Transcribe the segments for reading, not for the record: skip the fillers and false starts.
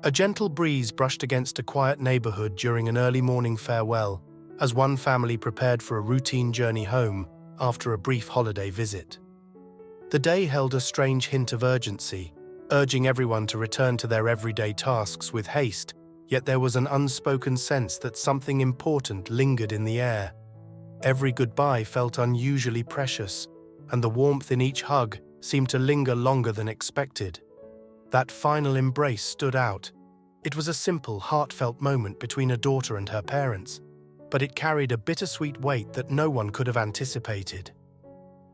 A gentle breeze brushed against a quiet neighborhood during an early morning farewell, as one family prepared for a routine journey home after a brief holiday visit. The day held a strange hint of urgency, urging everyone to return to their everyday tasks with haste, yet there was an unspoken sense that something important lingered in the air. Every goodbye felt unusually precious, and the warmth in each hug seemed to linger longer than expected. That final embrace stood out. It was a simple, heartfelt moment between a daughter and her parents, but it carried a bittersweet weight that no one could have anticipated.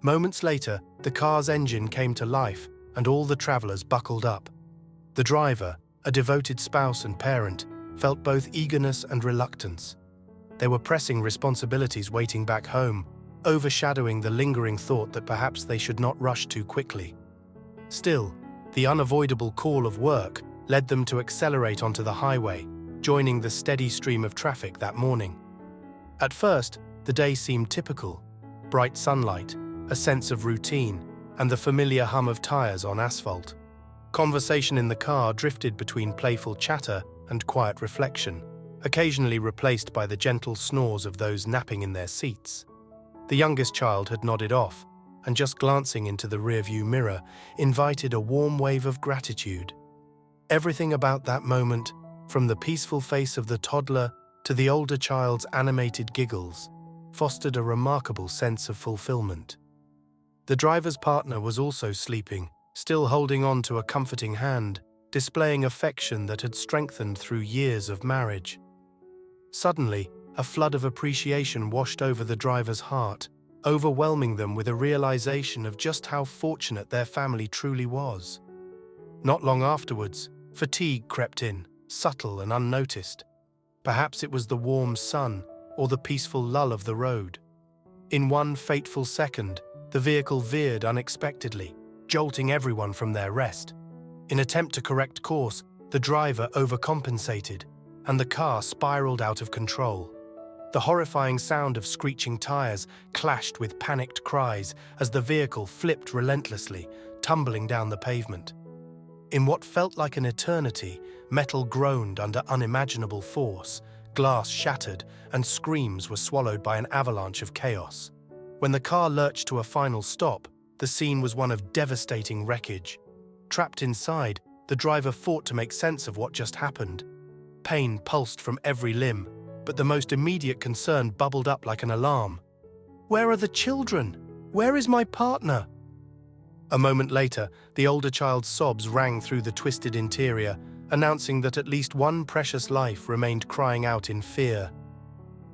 Moments later, the car's engine came to life, and all the travelers buckled up. The driver, a devoted spouse and parent, felt both eagerness and reluctance. There were pressing responsibilities waiting back home, overshadowing the lingering thought that perhaps they should not rush too quickly. Still, the unavoidable call of work led them to accelerate onto the highway, joining the steady stream of traffic that morning. At first, the day seemed typical: bright sunlight, a sense of routine, and the familiar hum of tires on asphalt. Conversation in the car drifted between playful chatter and quiet reflection, occasionally replaced by the gentle snores of those napping in their seats. The youngest child had nodded off, and just glancing into the rearview mirror invited a warm wave of gratitude. Everything about that moment, from the peaceful face of the toddler to the older child's animated giggles, fostered a remarkable sense of fulfillment. The driver's partner was also sleeping, still holding on to a comforting hand, displaying affection that had strengthened through years of marriage. Suddenly, a flood of appreciation washed over the driver's heart, overwhelming them with a realization of just how fortunate their family truly was. Not long afterwards, fatigue crept in, subtle and unnoticed. Perhaps it was the warm sun or the peaceful lull of the road. In one fateful second, the vehicle veered unexpectedly, jolting everyone from their rest. In attempt to correct course, the driver overcompensated, and the car spiraled out of control. The horrifying sound of screeching tires clashed with panicked cries as the vehicle flipped relentlessly, tumbling down the pavement. In what felt like an eternity, metal groaned under unimaginable force, glass shattered, and screams were swallowed by an avalanche of chaos. When the car lurched to a final stop, the scene was one of devastating wreckage. Trapped inside, the driver fought to make sense of what just happened. Pain pulsed from every limb, but the most immediate concern bubbled up like an alarm. "Where are the children? Where is my partner?" A moment later, the older child's sobs rang through the twisted interior, announcing that at least one precious life remained crying out in fear.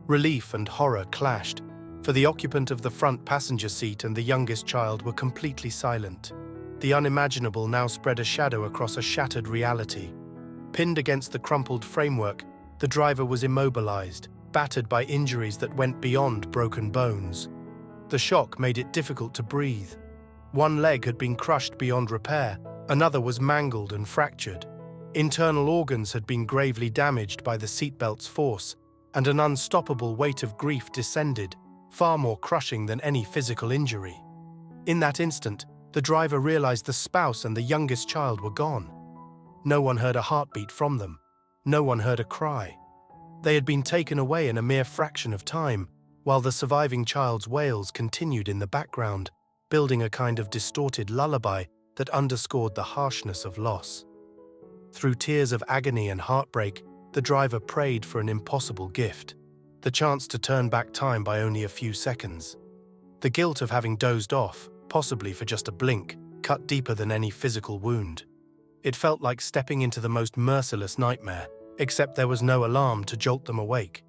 Relief and horror clashed, for the occupant of the front passenger seat and the youngest child were completely silent. The unimaginable now spread a shadow across a shattered reality. Pinned against the crumpled framework, the driver was immobilized, battered by injuries that went beyond broken bones. The shock made it difficult to breathe. One leg had been crushed beyond repair, another was mangled and fractured. Internal organs had been gravely damaged by the seatbelt's force, and an unstoppable weight of grief descended, far more crushing than any physical injury. In that instant, the driver realized the spouse and the youngest child were gone. No one heard a heartbeat from them. No one heard a cry. They had been taken away in a mere fraction of time, while the surviving child's wails continued in the background, building a kind of distorted lullaby that underscored the harshness of loss. Through tears of agony and heartbreak, the driver prayed for an impossible gift: the chance to turn back time by only a few seconds. The guilt of having dozed off, possibly for just a blink, cut deeper than any physical wound. It felt like stepping into the most merciless nightmare, except there was no alarm to jolt them awake.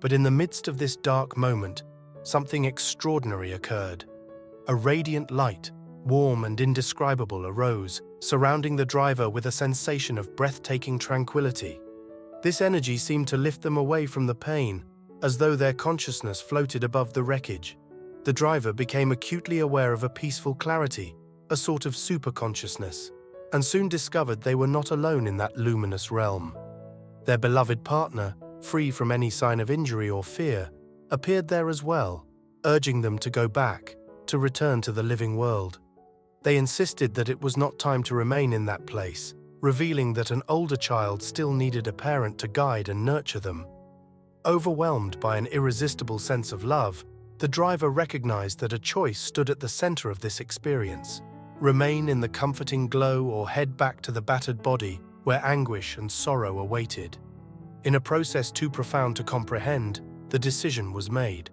But in the midst of this dark moment, something extraordinary occurred. A radiant light, warm and indescribable, arose, surrounding the driver with a sensation of breathtaking tranquility. This energy seemed to lift them away from the pain, as though their consciousness floated above the wreckage. The driver became acutely aware of a peaceful clarity, a sort of superconsciousness, and soon discovered they were not alone in that luminous realm. Their beloved partner, free from any sign of injury or fear, appeared there as well, urging them to go back, to return to the living world. They insisted that it was not time to remain in that place, revealing that an older child still needed a parent to guide and nurture them. Overwhelmed by an irresistible sense of love, the driver recognized that a choice stood at the center of this experience: remain in the comforting glow or head back to the battered body where anguish and sorrow awaited. In a process too profound to comprehend, the decision was made.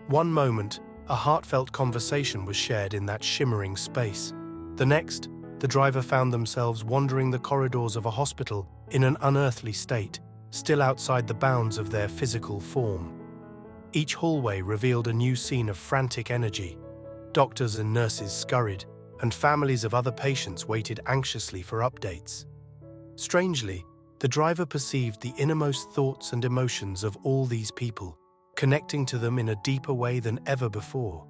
One moment, a heartfelt conversation was shared in that shimmering space. The next, the driver found themselves wandering the corridors of a hospital in an unearthly state, still outside the bounds of their physical form. Each hallway revealed a new scene of frantic energy. Doctors and nurses scurried, and families of other patients waited anxiously for updates. Strangely, the driver perceived the innermost thoughts and emotions of all these people, connecting to them in a deeper way than ever before.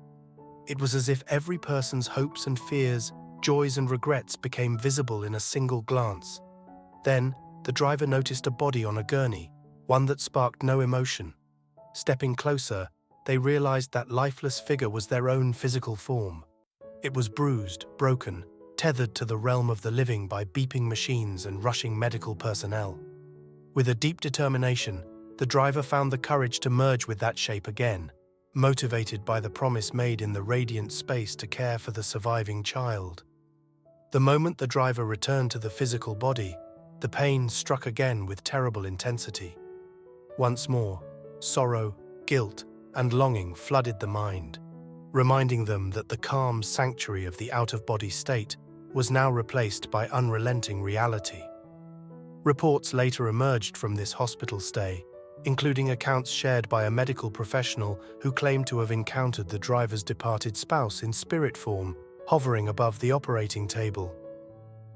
It was as if every person's hopes and fears, joys and regrets became visible in a single glance. Then, the driver noticed a body on a gurney, one that sparked no emotion. Stepping closer, they realized that lifeless figure was their own physical form. It was bruised, broken, tethered to the realm of the living by beeping machines and rushing medical personnel. With a deep determination, the driver found the courage to merge with that shape again, motivated by the promise made in the radiant space to care for the surviving child. The moment the driver returned to the physical body, the pain struck again with terrible intensity. Once more, sorrow, guilt, and longing flooded the mind, reminding them that the calm sanctuary of the out-of-body state was now replaced by unrelenting reality. Reports later emerged from this hospital stay, including accounts shared by a medical professional who claimed to have encountered the driver's departed spouse in spirit form, hovering above the operating table.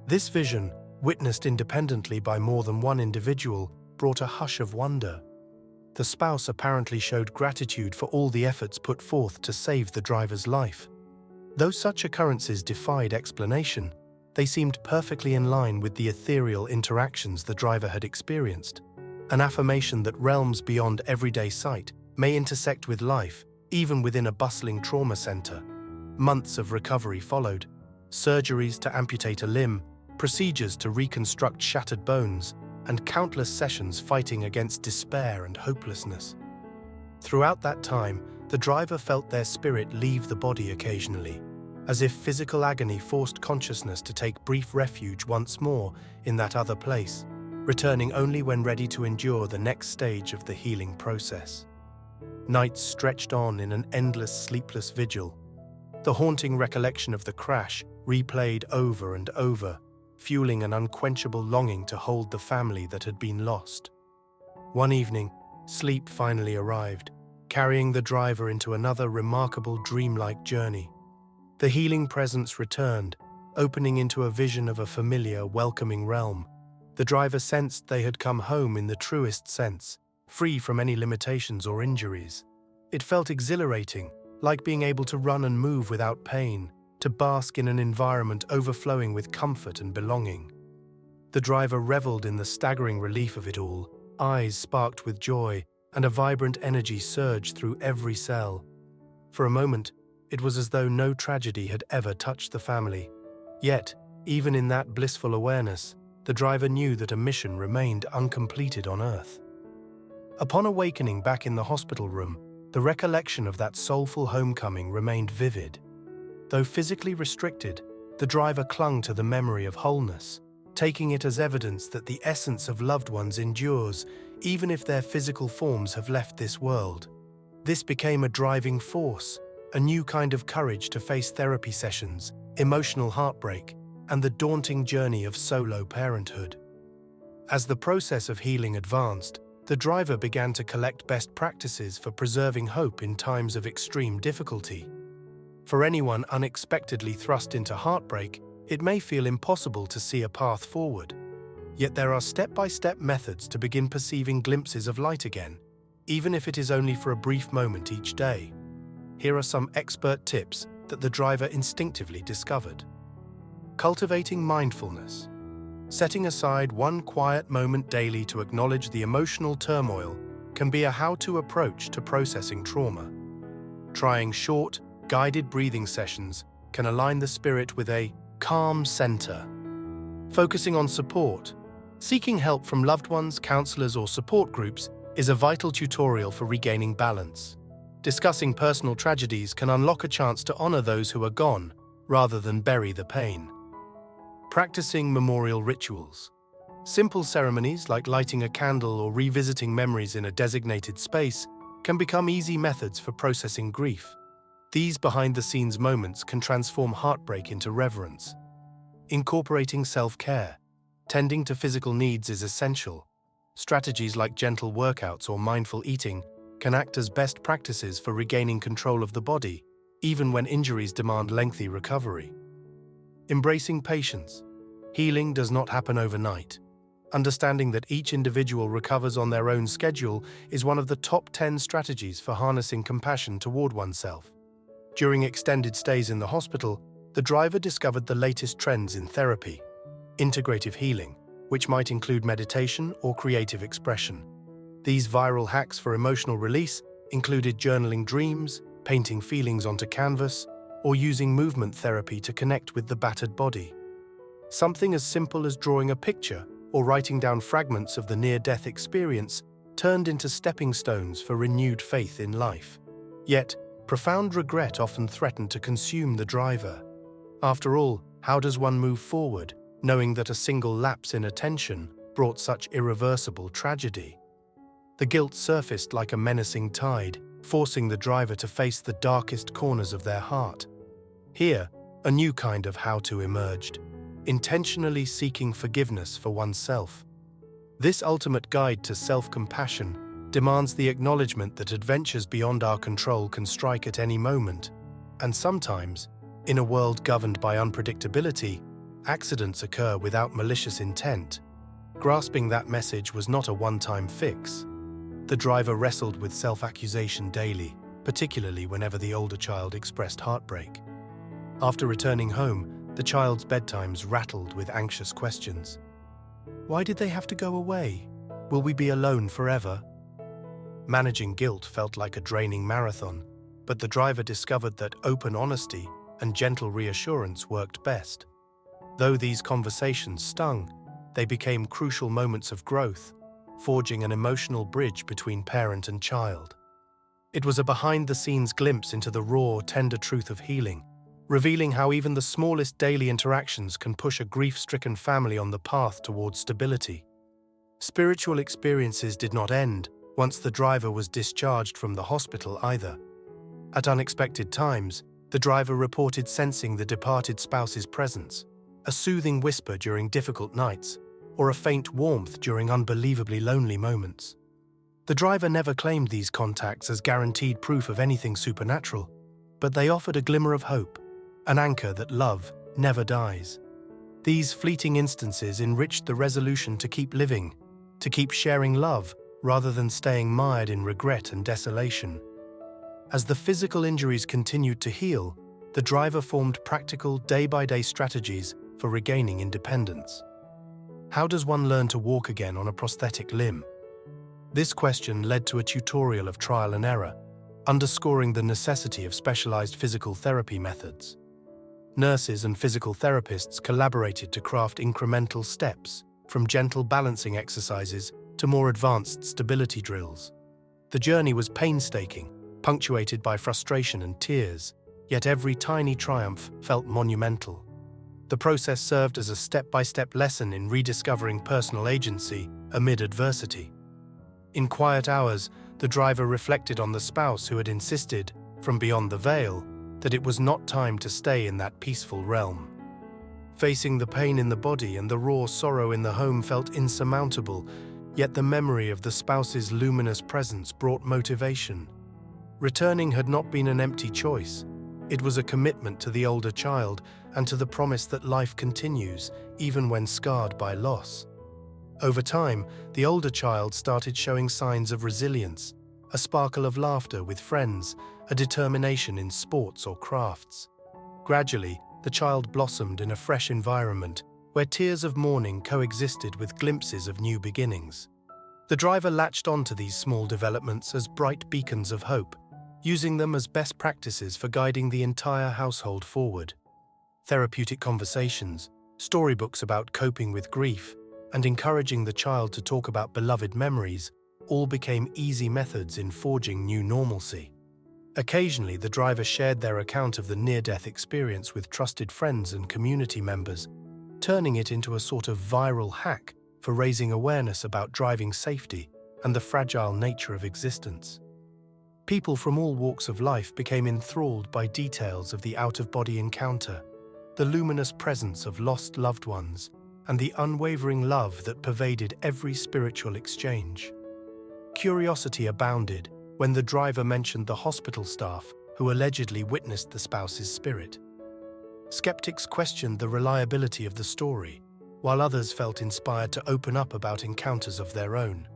This vision, witnessed independently by more than one individual, brought a hush of wonder. The spouse apparently showed gratitude for all the efforts put forth to save the driver's life. Though such occurrences defied explanation, they seemed perfectly in line with the ethereal interactions the driver had experienced, an affirmation that realms beyond everyday sight may intersect with life, even within a bustling trauma center. Months of recovery followed: surgeries to amputate a limb, procedures to reconstruct shattered bones, and countless sessions fighting against despair and hopelessness. Throughout that time, the driver felt their spirit leave the body occasionally, as if physical agony forced consciousness to take brief refuge once more in that other place, returning only when ready to endure the next stage of the healing process. Nights stretched on in an endless sleepless vigil. The haunting recollection of the crash replayed over and over, fueling an unquenchable longing to hold the family that had been lost. One evening, sleep finally arrived, carrying the driver into another remarkable dreamlike journey. The healing presence returned, opening into a vision of a familiar, welcoming realm. The driver sensed they had come home in the truest sense, free from any limitations or injuries. It felt exhilarating, like being able to run and move without pain, to bask in an environment overflowing with comfort and belonging. The driver reveled in the staggering relief of it all, eyes sparked with joy, and a vibrant energy surged through every cell. For a moment, it was as though no tragedy had ever touched the family. Yet, even in that blissful awareness, the driver knew that a mission remained uncompleted on Earth. Upon awakening back in the hospital room, the recollection of that soulful homecoming remained vivid. Though physically restricted, the driver clung to the memory of wholeness, taking it as evidence that the essence of loved ones endures, even if their physical forms have left this world. This became a driving force, a new kind of courage to face therapy sessions, emotional heartbreak, and the daunting journey of solo parenthood. As the process of healing advanced, the driver began to collect best practices for preserving hope in times of extreme difficulty. For anyone unexpectedly thrust into heartbreak, it may feel impossible to see a path forward. Yet there are step-by-step methods to begin perceiving glimpses of light again, even if it is only for a brief moment each day. Here are some expert tips that the driver instinctively discovered. Cultivating mindfulness. Setting aside one quiet moment daily to acknowledge the emotional turmoil can be a how-to approach to processing trauma. Trying short, guided breathing sessions can align the spirit with a calm center. Focusing on support. Seeking help from loved ones, counselors, or support groups is a vital tutorial for regaining balance. Discussing personal tragedies can unlock a chance to honor those who are gone, rather than bury the pain. Practicing memorial rituals. Simple ceremonies like lighting a candle or revisiting memories in a designated space can become easy methods for processing grief. These behind-the-scenes moments can transform heartbreak into reverence. Incorporating self-care. Tending to physical needs is essential. Strategies like gentle workouts or mindful eating can act as best practices for regaining control of the body, even when injuries demand lengthy recovery. Embracing patience. Healing does not happen overnight. Understanding that each individual recovers on their own schedule is one of the top 10 strategies for harnessing compassion toward oneself. During extended stays in the hospital, the driver discovered the latest trends in therapy, integrative healing, which might include meditation or creative expression. These viral hacks for emotional release included journaling dreams, painting feelings onto canvas, or using movement therapy to connect with the battered body. Something as simple as drawing a picture or writing down fragments of the near-death experience turned into stepping stones for renewed faith in life. Yet, profound regret often threatened to consume the driver. After all, how does one move forward, knowing that a single lapse in attention brought such irreversible tragedy? The guilt surfaced like a menacing tide, forcing the driver to face the darkest corners of their heart. Here, a new kind of how-to emerged, intentionally seeking forgiveness for oneself. This ultimate guide to self-compassion demands the acknowledgement that adventures beyond our control can strike at any moment, and sometimes, in a world governed by unpredictability, accidents occur without malicious intent. Grasping that message was not a one-time fix. The driver wrestled with self-accusation daily, particularly whenever the older child expressed heartbreak. After returning home, the child's bedtimes rattled with anxious questions. Why did they have to go away? Will we be alone forever? Managing guilt felt like a draining marathon, but the driver discovered that open honesty and gentle reassurance worked best. Though these conversations stung, they became crucial moments of growth, forging an emotional bridge between parent and child. It was a behind-the-scenes glimpse into the raw, tender truth of healing, revealing how even the smallest daily interactions can push a grief-stricken family on the path towards stability. Spiritual experiences did not end once the driver was discharged from the hospital either. At unexpected times, the driver reported sensing the departed spouse's presence, a soothing whisper during difficult nights, or a faint warmth during unbelievably lonely moments. The driver never claimed these contacts as guaranteed proof of anything supernatural, but they offered a glimmer of hope, an anchor that love never dies. These fleeting instances enriched the resolution to keep living, to keep sharing love rather than staying mired in regret and desolation. As the physical injuries continued to heal, the driver formed practical day-by-day strategies for regaining independence. How does one learn to walk again on a prosthetic limb? This question led to a tutorial of trial and error, underscoring the necessity of specialized physical therapy methods. Nurses and physical therapists collaborated to craft incremental steps, from gentle balancing exercises to more advanced stability drills. The journey was painstaking, punctuated by frustration and tears, yet every tiny triumph felt monumental. The process served as a step-by-step lesson in rediscovering personal agency amid adversity. In quiet hours, the driver reflected on the spouse who had insisted, from beyond the veil, that it was not time to stay in that peaceful realm. Facing the pain in the body and the raw sorrow in the home felt insurmountable, yet the memory of the spouse's luminous presence brought motivation. Returning had not been an empty choice. It was a commitment to the older child and to the promise that life continues, even when scarred by loss. Over time, the older child started showing signs of resilience, a sparkle of laughter with friends, a determination in sports or crafts. Gradually, the child blossomed in a fresh environment where tears of mourning coexisted with glimpses of new beginnings. The driver latched onto these small developments as bright beacons of hope, using them as best practices for guiding the entire household forward. Therapeutic conversations, storybooks about coping with grief, and encouraging the child to talk about beloved memories all became easy methods in forging new normalcy. Occasionally, the driver shared their account of the near-death experience with trusted friends and community members, turning it into a sort of viral hack for raising awareness about driving safety and the fragile nature of existence. People from all walks of life became enthralled by details of the out-of-body encounter, the luminous presence of lost loved ones, and the unwavering love that pervaded every spiritual exchange. Curiosity abounded when the driver mentioned the hospital staff who allegedly witnessed the spouse's spirit. Skeptics questioned the reliability of the story, while others felt inspired to open up about encounters of their own.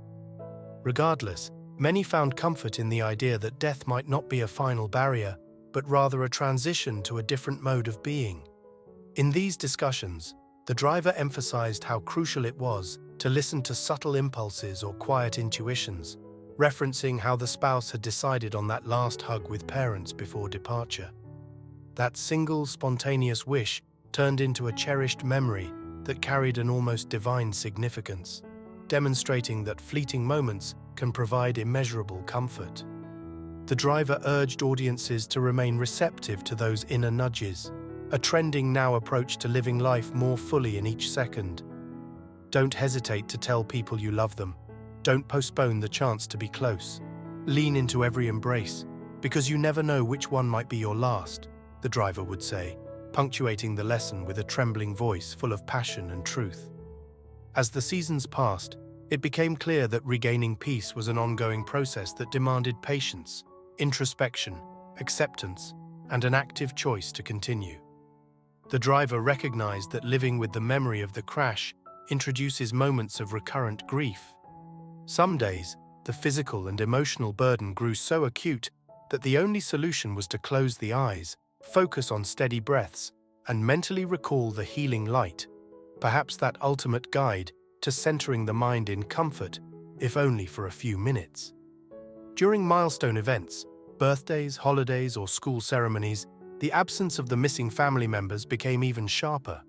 Regardless, many found comfort in the idea that death might not be a final barrier, but rather a transition to a different mode of being. In these discussions, the driver emphasized how crucial it was to listen to subtle impulses or quiet intuitions, referencing how the spouse had decided on that last hug with parents before departure. That single spontaneous wish turned into a cherished memory that carried an almost divine significance, demonstrating that fleeting moments can provide immeasurable comfort. The driver urged audiences to remain receptive to those inner nudges, a trending now approach to living life more fully in each second. Don't hesitate to tell people you love them. Don't postpone the chance to be close. Lean into every embrace, because you never know which one might be your last, the driver would say, punctuating the lesson with a trembling voice full of passion and truth. As the seasons passed, it became clear that regaining peace was an ongoing process that demanded patience, introspection, acceptance, and an active choice to continue. The driver recognized that living with the memory of the crash introduces moments of recurrent grief. Some days, the physical and emotional burden grew so acute that the only solution was to close the eyes, focus on steady breaths, and mentally recall the healing light, perhaps that ultimate guide to centering the mind in comfort, if only for a few minutes. During milestone events, birthdays, holidays, or school ceremonies, the absence of the missing family members became even sharper.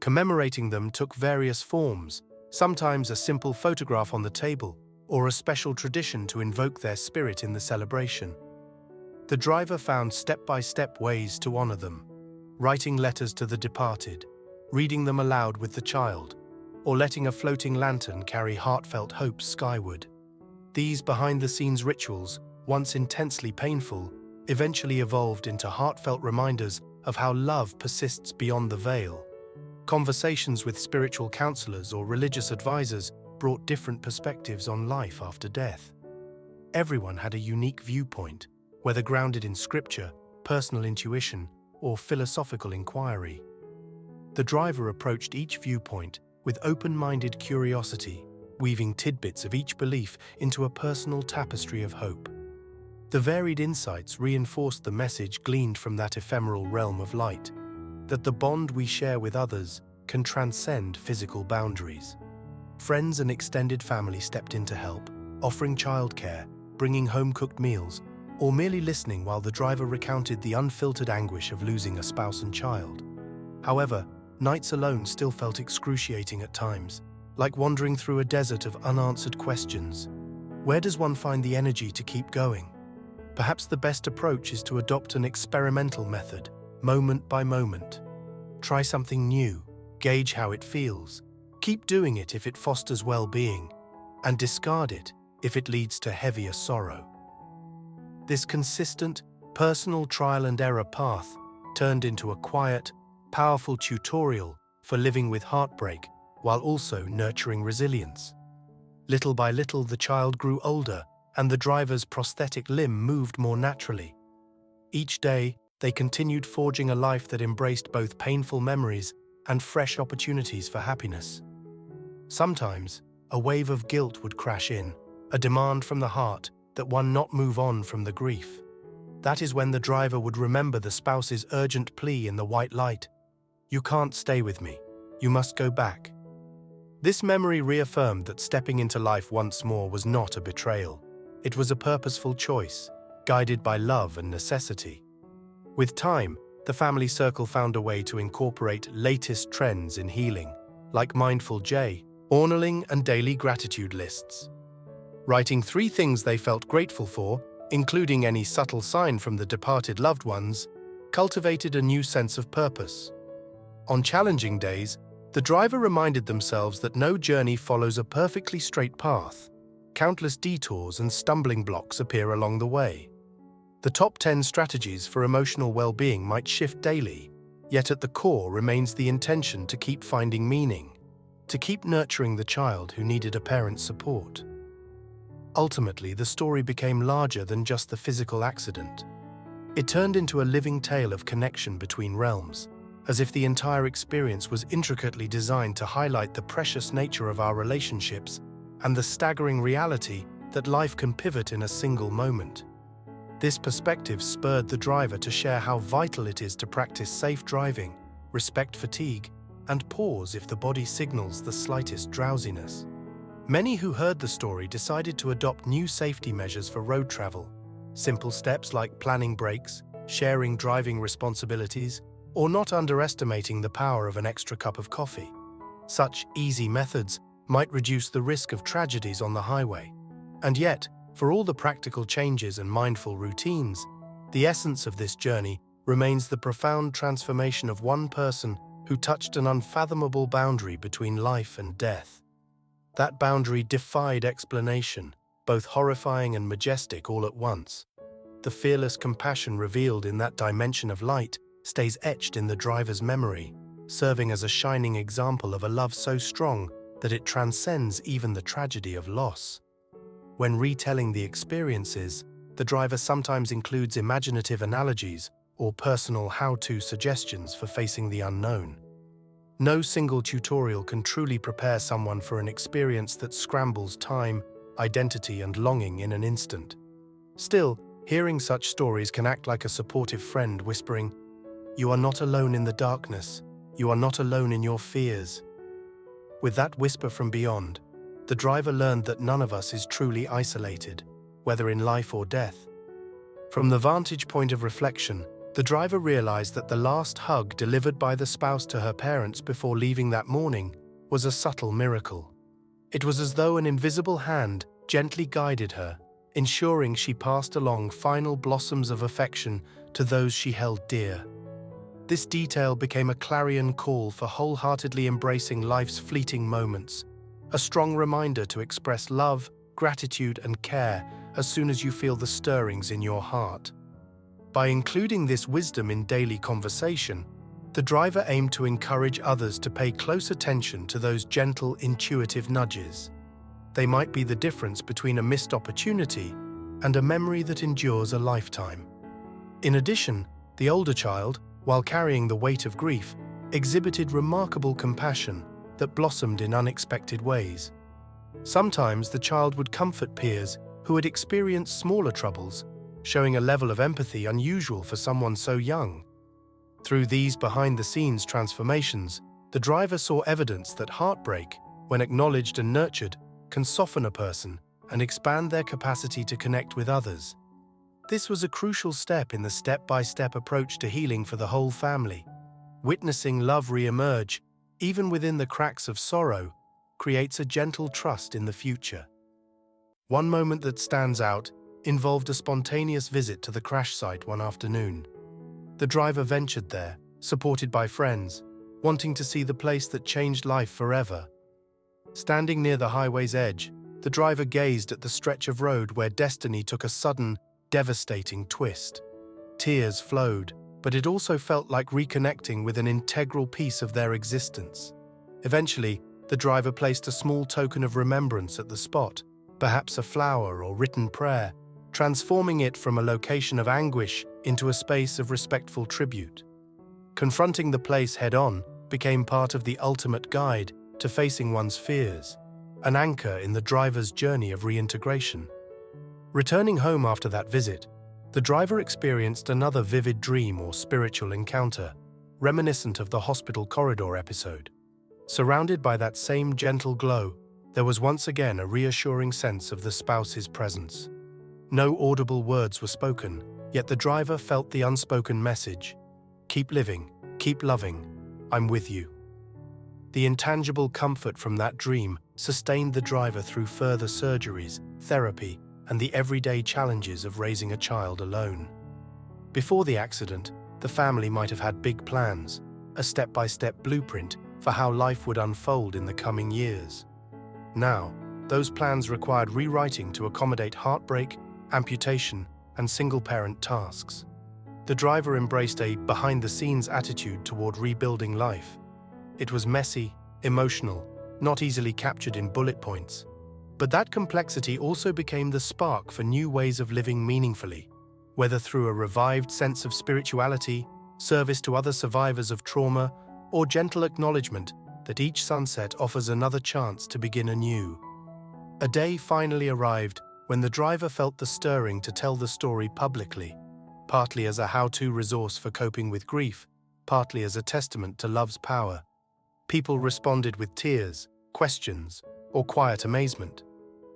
Commemorating them took various forms, sometimes a simple photograph on the table, or a special tradition to invoke their spirit in the celebration. The driver found step-by-step ways to honor them, writing letters to the departed, reading them aloud with the child, or letting a floating lantern carry heartfelt hopes skyward. These behind-the-scenes rituals, once intensely painful, eventually evolved into heartfelt reminders of how love persists beyond the veil. Conversations with spiritual counselors or religious advisors brought different perspectives on life after death. Everyone had a unique viewpoint, whether grounded in scripture, personal intuition, or philosophical inquiry. The driver approached each viewpoint with open-minded curiosity, weaving tidbits of each belief into a personal tapestry of hope. The varied insights reinforced the message gleaned from that ephemeral realm of light, that the bond we share with others can transcend physical boundaries. Friends and extended family stepped in to help, offering childcare, bringing home-cooked meals, or merely listening while the driver recounted the unfiltered anguish of losing a spouse and child. However, nights alone still felt excruciating at times, like wandering through a desert of unanswered questions. Where does one find the energy to keep going? Perhaps the best approach is to adopt an experimental method, moment by moment. Try something new, gauge how it feels, keep doing it if it fosters well-being, and discard it if it leads to heavier sorrow. This consistent, personal trial-and-error path turned into a quiet, powerful tutorial for living with heartbreak while also nurturing resilience. Little by little, the child grew older, and the driver's prosthetic limb moved more naturally. Each day, they continued forging a life that embraced both painful memories and fresh opportunities for happiness. Sometimes, a wave of guilt would crash in, a demand from the heart that one not move on from the grief. That is when the driver would remember the spouse's urgent plea in the white light. "You can't stay with me. You must go back." This memory reaffirmed that stepping into life once more was not a betrayal. It was a purposeful choice, guided by love and necessity. With time, the family circle found a way to incorporate latest trends in healing, like mindful journaling and daily gratitude lists. Writing 3 things they felt grateful for, including any subtle sign from the departed loved ones, cultivated a new sense of purpose. On challenging days, the driver reminded themselves that no journey follows a perfectly straight path. Countless detours and stumbling blocks appear along the way. The top 10 strategies for emotional well-being might shift daily, yet at the core remains the intention to keep finding meaning, to keep nurturing the child who needed a parent's support. Ultimately, the story became larger than just the physical accident. It turned into a living tale of connection between realms, as if the entire experience was intricately designed to highlight the precious nature of our relationships and the staggering reality that life can pivot in a single moment. This perspective spurred the driver to share how vital it is to practice safe driving, respect fatigue, and pause if the body signals the slightest drowsiness. Many who heard the story decided to adopt new safety measures for road travel. Simple steps like planning breaks, sharing driving responsibilities, or not underestimating the power of an extra cup of coffee. Such easy methods might reduce the risk of tragedies on the highway. And yet, for all the practical changes and mindful routines, the essence of this journey remains the profound transformation of one person who touched an unfathomable boundary between life and death. That boundary defied explanation, both horrifying and majestic all at once. The fearless compassion revealed in that dimension of light stays etched in the driver's memory, serving as a shining example of a love so strong that it transcends even the tragedy of loss. When retelling the experiences, the driver sometimes includes imaginative analogies or personal how-to suggestions for facing the unknown. No single tutorial can truly prepare someone for an experience that scrambles time, identity, and longing in an instant. Still, hearing such stories can act like a supportive friend whispering, "You are not alone in the darkness. You are not alone in your fears." With that whisper from beyond, the driver learned that none of us is truly isolated, whether in life or death. From the vantage point of reflection, the driver realized that the last hug delivered by the spouse to her parents before leaving that morning was a subtle miracle. It was as though an invisible hand gently guided her, ensuring she passed along final blossoms of affection to those she held dear. This detail became a clarion call for wholeheartedly embracing life's fleeting moments, a strong reminder to express love, gratitude, and care as soon as you feel the stirrings in your heart. By including this wisdom in daily conversation, the driver aimed to encourage others to pay close attention to those gentle, intuitive nudges. They might be the difference between a missed opportunity and a memory that endures a lifetime. In addition, the older child, while carrying the weight of grief, exhibited remarkable compassion that blossomed in unexpected ways. Sometimes the child would comfort peers who had experienced smaller troubles, showing a level of empathy unusual for someone so young. Through these behind-the-scenes transformations, the driver saw evidence that heartbreak, when acknowledged and nurtured, can soften a person and expand their capacity to connect with others. This was a crucial step in the step-by-step approach to healing for the whole family. Witnessing love re-emerge, even within the cracks of sorrow, creates a gentle trust in the future. One moment that stands out involved a spontaneous visit to the crash site one afternoon. The driver ventured there, supported by friends, wanting to see the place that changed life forever. Standing near the highway's edge, the driver gazed at the stretch of road where destiny took a sudden, devastating twist. Tears flowed, but it also felt like reconnecting with an integral piece of their existence. Eventually, the driver placed a small token of remembrance at the spot, perhaps a flower or written prayer, transforming it from a location of anguish into a space of respectful tribute. Confronting the place head-on became part of the ultimate guide to facing one's fears, an anchor in the driver's journey of reintegration. Returning home after that visit, the driver experienced another vivid dream or spiritual encounter, reminiscent of the hospital corridor episode. Surrounded by that same gentle glow, there was once again a reassuring sense of the spouse's presence. No audible words were spoken, yet the driver felt the unspoken message. "Keep living, keep loving, I'm with you." The intangible comfort from that dream sustained the driver through further surgeries, therapy, and the everyday challenges of raising a child alone. Before the accident, the family might have had big plans, a step-by-step blueprint for how life would unfold in the coming years. Now, those plans required rewriting to accommodate heartbreak, amputation, and single-parent tasks. The driver embraced a behind-the-scenes attitude toward rebuilding life. It was messy, emotional, not easily captured in bullet points. But that complexity also became the spark for new ways of living meaningfully, whether through a revived sense of spirituality, service to other survivors of trauma, or gentle acknowledgement that each sunset offers another chance to begin anew. A day finally arrived when the driver felt the stirring to tell the story publicly, partly as a how-to resource for coping with grief, partly as a testament to love's power. People responded with tears, questions, or quiet amazement.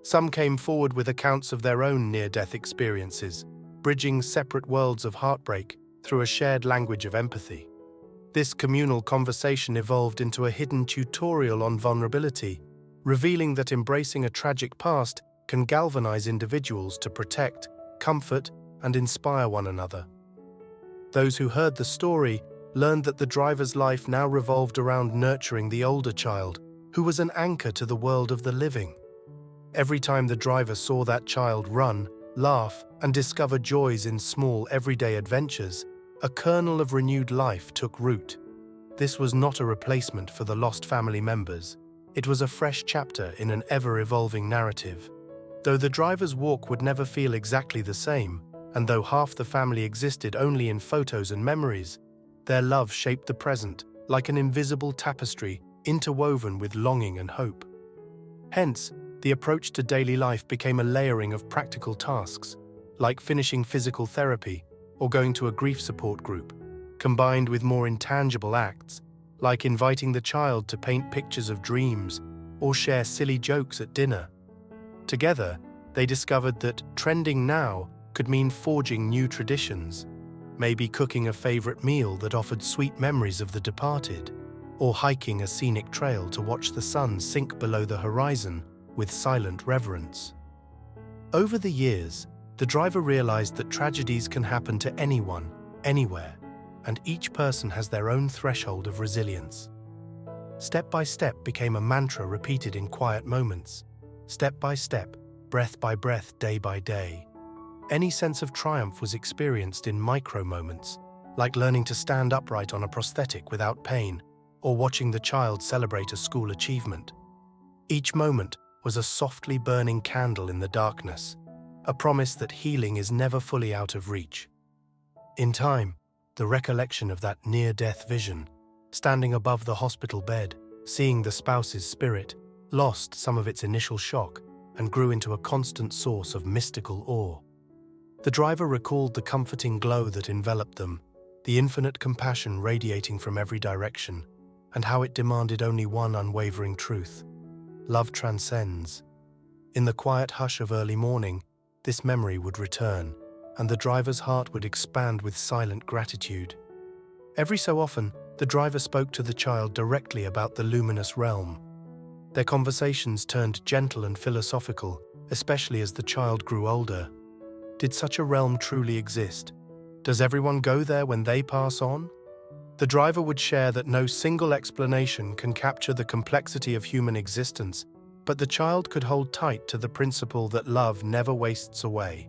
Some came forward with accounts of their own near-death experiences, bridging separate worlds of heartbreak through a shared language of empathy. This communal conversation evolved into a hidden tutorial on vulnerability, revealing that embracing a tragic past can galvanize individuals to protect, comfort, and inspire one another. Those who heard the story learned that the driver's life now revolved around nurturing the older child, who was an anchor to the world of the living. Every time the driver saw that child run, laugh, and discover joys in small, everyday adventures, a kernel of renewed life took root. This was not a replacement for the lost family members. It was a fresh chapter in an ever-evolving narrative. Though the driver's walk would never feel exactly the same, and though half the family existed only in photos and memories, their love shaped the present like an invisible tapestry interwoven with longing and hope. Hence, the approach to daily life became a layering of practical tasks, like finishing physical therapy or going to a grief support group, combined with more intangible acts, like inviting the child to paint pictures of dreams or share silly jokes at dinner. Together, they discovered that trending now could mean forging new traditions, maybe cooking a favorite meal that offered sweet memories of the departed, or hiking a scenic trail to watch the sun sink below the horizon with silent reverence. Over the years, the driver realized that tragedies can happen to anyone, anywhere, and each person has their own threshold of resilience. Step by step became a mantra repeated in quiet moments. Step by step, breath by breath, day by day. Any sense of triumph was experienced in micro moments, like learning to stand upright on a prosthetic without pain, or watching the child celebrate a school achievement. Each moment was a softly burning candle in the darkness, a promise that healing is never fully out of reach. In time, the recollection of that near-death vision, standing above the hospital bed, seeing the spouse's spirit, lost some of its initial shock and grew into a constant source of mystical awe. The driver recalled the comforting glow that enveloped them, the infinite compassion radiating from every direction, and how it demanded only one unwavering truth: love transcends. In the quiet hush of early morning, this memory would return, and the driver's heart would expand with silent gratitude. Every so often, the driver spoke to the child directly about the luminous realm. Their conversations turned gentle and philosophical, especially as the child grew older. Did such a realm truly exist? Does everyone go there when they pass on? The driver would share that no single explanation can capture the complexity of human existence, but the child could hold tight to the principle that love never wastes away.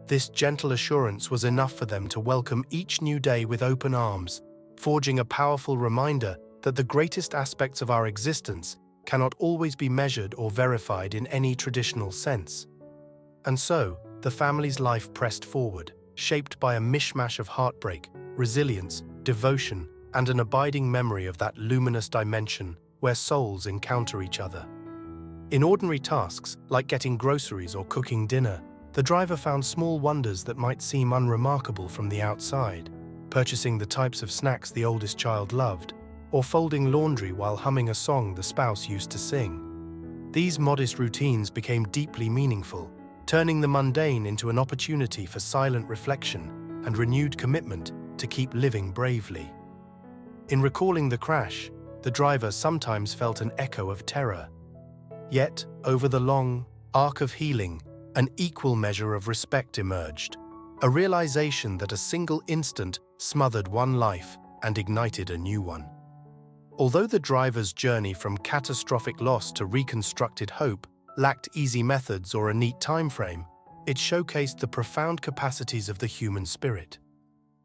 This gentle assurance was enough for them to welcome each new day with open arms, forging a powerful reminder that the greatest aspects of our existence cannot always be measured or verified in any traditional sense. And so, the family's life pressed forward, shaped by a mishmash of heartbreak, resilience, devotion, and an abiding memory of that luminous dimension where souls encounter each other. In ordinary tasks, like getting groceries or cooking dinner, the driver found small wonders that might seem unremarkable from the outside, purchasing the types of snacks the oldest child loved, or folding laundry while humming a song the spouse used to sing. These modest routines became deeply meaningful, turning the mundane into an opportunity for silent reflection and renewed commitment to keep living bravely. In recalling the crash, the driver sometimes felt an echo of terror. Yet, over the long arc of healing, an equal measure of respect emerged, a realization that a single instant smothered one life and ignited a new one. Although the driver's journey from catastrophic loss to reconstructed hope lacked easy methods or a neat time frame, it showcased the profound capacities of the human spirit.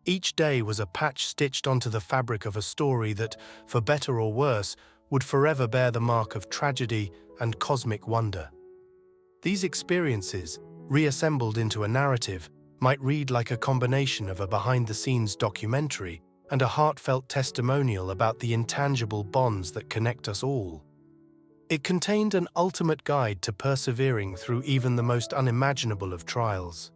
Each day was a patch stitched onto the fabric of a story that, for better or worse, would forever bear the mark of tragedy and cosmic wonder. These experiences, reassembled into a narrative, might read like a combination of a behind-the-scenes documentary and a heartfelt testimonial about the intangible bonds that connect us all. It contained an ultimate guide to persevering through even the most unimaginable of trials.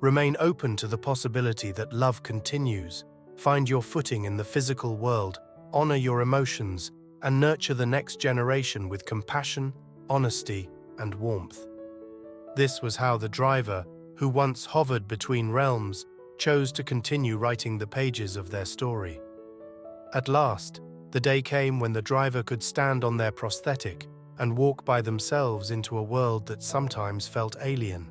Remain open to the possibility that love continues. Find your footing in the physical world, honor your emotions, and nurture the next generation with compassion, honesty, and warmth. This was how the driver, who once hovered between realms, chose to continue writing the pages of their story. At last, the day came when the driver could stand on their prosthetic and walk by themselves into a world that sometimes felt alien.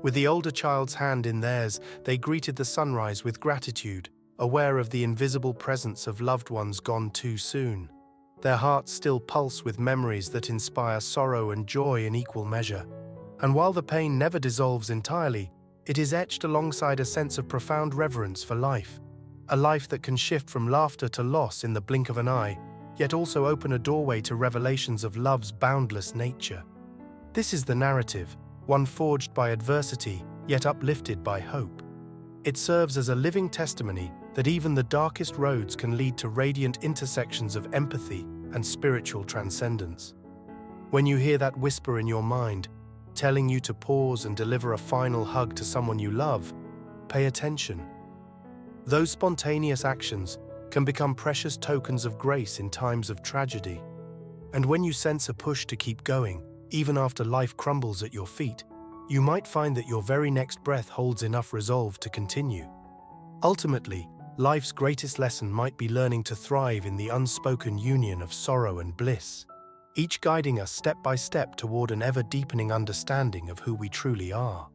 With the older child's hand in theirs, they greeted the sunrise with gratitude, aware of the invisible presence of loved ones gone too soon. Their hearts still pulse with memories that inspire sorrow and joy in equal measure. And while the pain never dissolves entirely, it is etched alongside a sense of profound reverence for life. A life that can shift from laughter to loss in the blink of an eye, yet also open a doorway to revelations of love's boundless nature. This is the narrative, one forged by adversity, yet uplifted by hope. It serves as a living testimony that even the darkest roads can lead to radiant intersections of empathy and spiritual transcendence. When you hear that whisper in your mind, telling you to pause and deliver a final hug to someone you love, pay attention. Those spontaneous actions can become precious tokens of grace in times of tragedy. And when you sense a push to keep going, even after life crumbles at your feet, you might find that your very next breath holds enough resolve to continue. Ultimately, life's greatest lesson might be learning to thrive in the unspoken union of sorrow and bliss, each guiding us step by step toward an ever-deepening understanding of who we truly are.